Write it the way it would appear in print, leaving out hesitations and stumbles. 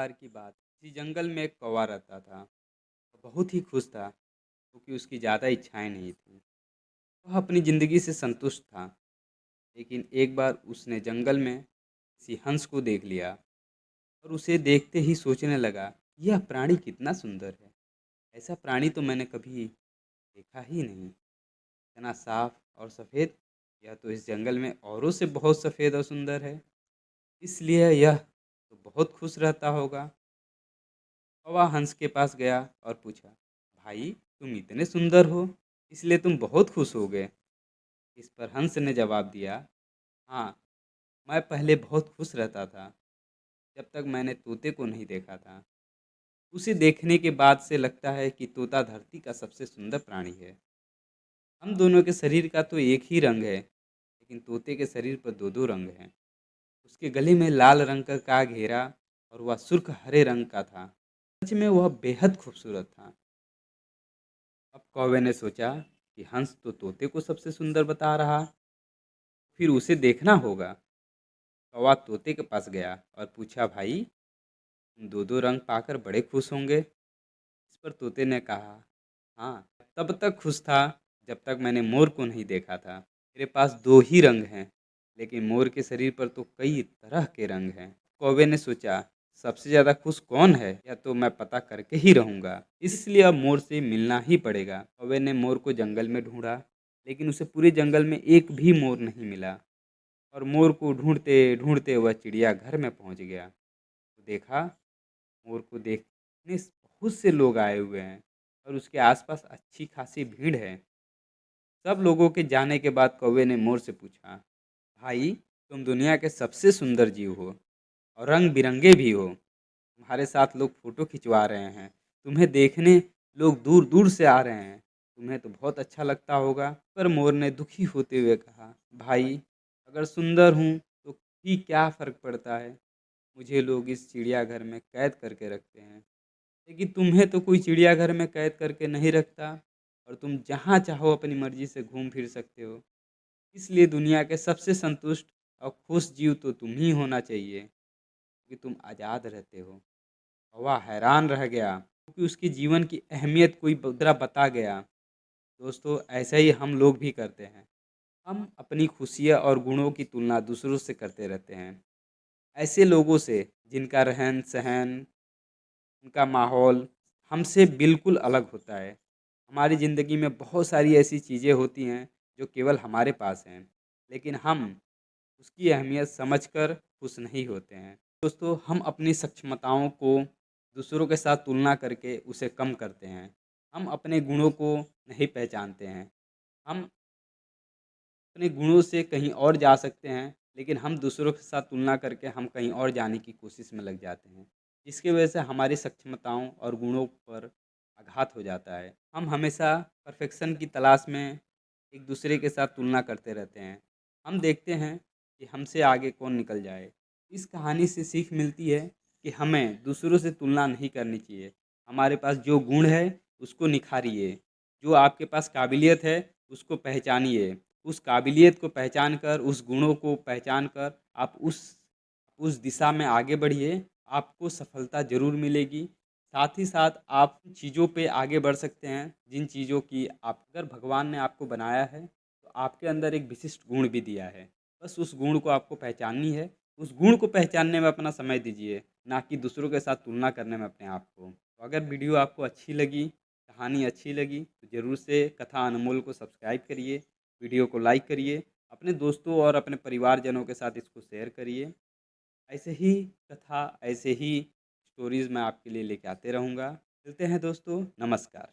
बार की बात, इसी जंगल में एक कौवा रहता था। वो बहुत ही खुश था क्योंकि उसकी ज़्यादा इच्छाएं नहीं थी। वह अपनी ज़िंदगी से संतुष्ट था। लेकिन एक बार उसने जंगल में किसी हंस को देख लिया और उसे देखते ही सोचने लगा, यह प्राणी कितना सुंदर है। ऐसा प्राणी तो मैंने कभी देखा ही नहीं। इतना साफ और सफ़ेद, यह तो इस जंगल में औरों से बहुत सफ़ेद और सुंदर है। इसलिए यह तो बहुत खुश रहता होगा। कौवा हंस के पास गया और पूछा, भाई तुम इतने सुंदर हो, इसलिए तुम बहुत खुश हो गए। इस पर हंस ने जवाब दिया, हाँ, मैं पहले बहुत खुश रहता था जब तक मैंने तोते को नहीं देखा था। उसे देखने के बाद से लगता है कि तोता धरती का सबसे सुंदर प्राणी है। हम दोनों के शरीर का तो एक ही रंग है, लेकिन तोते के शरीर पर दो दो रंग हैं। उसके गले में लाल रंग का घेरा और वह सुर्ख हरे रंग का था। सच में वह बेहद खूबसूरत था। अब कौवे ने सोचा कि हंस तो तोते को सबसे सुंदर बता रहा, फिर उसे देखना होगा। कौवा तोते के पास गया और पूछा, भाई तुम दो दो रंग पाकर बड़े खुश होंगे। इस पर तोते ने कहा, हाँ, तब तक खुश था जब तक मैंने मोर को नहीं देखा था। मेरे पास दो ही रंग हैं, लेकिन मोर के शरीर पर तो कई तरह के रंग हैं। कौवे ने सोचा, सबसे ज्यादा खुश कौन है, या तो मैं पता करके ही रहूंगा। इसलिए अब मोर से मिलना ही पड़ेगा। कौवे ने मोर को जंगल में ढूंढा, लेकिन उसे पूरे जंगल में एक भी मोर नहीं मिला। और मोर को ढूंढते ढूंढते वह चिड़ियाघर में पहुंच गया। तो देखा, मोर को देखने बहुत से लोग आए हुए हैं और उसके आसपास अच्छी खासी भीड़ है। सब लोगों के जाने के बाद कौवे ने मोर से पूछा, भाई तुम दुनिया के सबसे सुंदर जीव हो और रंग बिरंगे भी हो। तुम्हारे साथ लोग फोटो खिंचवा रहे हैं, तुम्हें देखने लोग दूर दूर से आ रहे हैं। तुम्हें तो बहुत अच्छा लगता होगा। पर मोर ने दुखी होते हुए कहा, भाई अगर सुंदर हूँ तो भी क्या फ़र्क पड़ता है। मुझे लोग इस चिड़ियाघर में कैद करके रखते हैं, लेकिन तुम्हें तो कोई चिड़ियाघर में कैद करके नहीं रखता और तुम जहाँ चाहो अपनी मर्जी से घूम फिर सकते हो। इसलिए दुनिया के सबसे संतुष्ट और खुश जीव तो तुम ही होना चाहिए, क्योंकि तुम आज़ाद रहते हो। कौवा हैरान रह गया क्योंकि उसके जीवन की अहमियत कोई दूसरा बता गया। दोस्तों, ऐसा ही हम लोग भी करते हैं। हम अपनी खुशियाँ और गुणों की तुलना दूसरों से करते रहते हैं, ऐसे लोगों से जिनका रहन सहन, उनका माहौल हमसे बिल्कुल अलग होता है। हमारी ज़िंदगी में बहुत सारी ऐसी चीज़ें होती हैं जो केवल हमारे पास हैं, लेकिन हम उसकी अहमियत समझकर खुश नहीं होते हैं। दोस्तों, हम अपनी सक्षमताओं को दूसरों के साथ तुलना करके उसे कम करते हैं। हम अपने गुणों को नहीं पहचानते हैं। हम अपने गुणों से कहीं और जा सकते हैं, लेकिन हम दूसरों के साथ तुलना करके हम कहीं और जाने की कोशिश में लग जाते हैं, जिसकी वजह से हमारी सक्षमताओं और गुणों पर आघात हो जाता है। हम हमेशा परफेक्शन की तलाश में एक दूसरे के साथ तुलना करते रहते हैं। हम देखते हैं कि हमसे आगे कौन निकल जाए। इस कहानी से सीख मिलती है कि हमें दूसरों से तुलना नहीं करनी चाहिए। हमारे पास जो गुण है उसको निखारिए, जो आपके पास काबिलियत है उसको पहचानिए। उस काबिलियत को पहचान कर, उस गुणों को पहचान कर आप उस दिशा में आगे बढ़िए, आपको सफलता ज़रूर मिलेगी। साथ ही साथ आप चीज़ों पे आगे बढ़ सकते हैं, जिन चीज़ों की आप अगर भगवान ने आपको बनाया है, तो आपके अंदर एक विशिष्ट गुण भी दिया है। बस उस गुण को आपको पहचाननी है, उस गुण को पहचानने में अपना समय दीजिए, ना कि दूसरों के साथ तुलना करने में अपने आप को। तो अगर वीडियो आपको अच्छी लगी, कहानी अच्छी लगी, तो ज़रूर से कथा अनमोल को सब्सक्राइब करिए, वीडियो को लाइक करिए, अपने दोस्तों और अपने परिवारजनों के साथ इसको शेयर करिए। ऐसे ही कथा, ऐसे ही स्टोरीज़ मैं आपके लिए लेके आते रहूँगा। मिलते हैं दोस्तों, नमस्कार।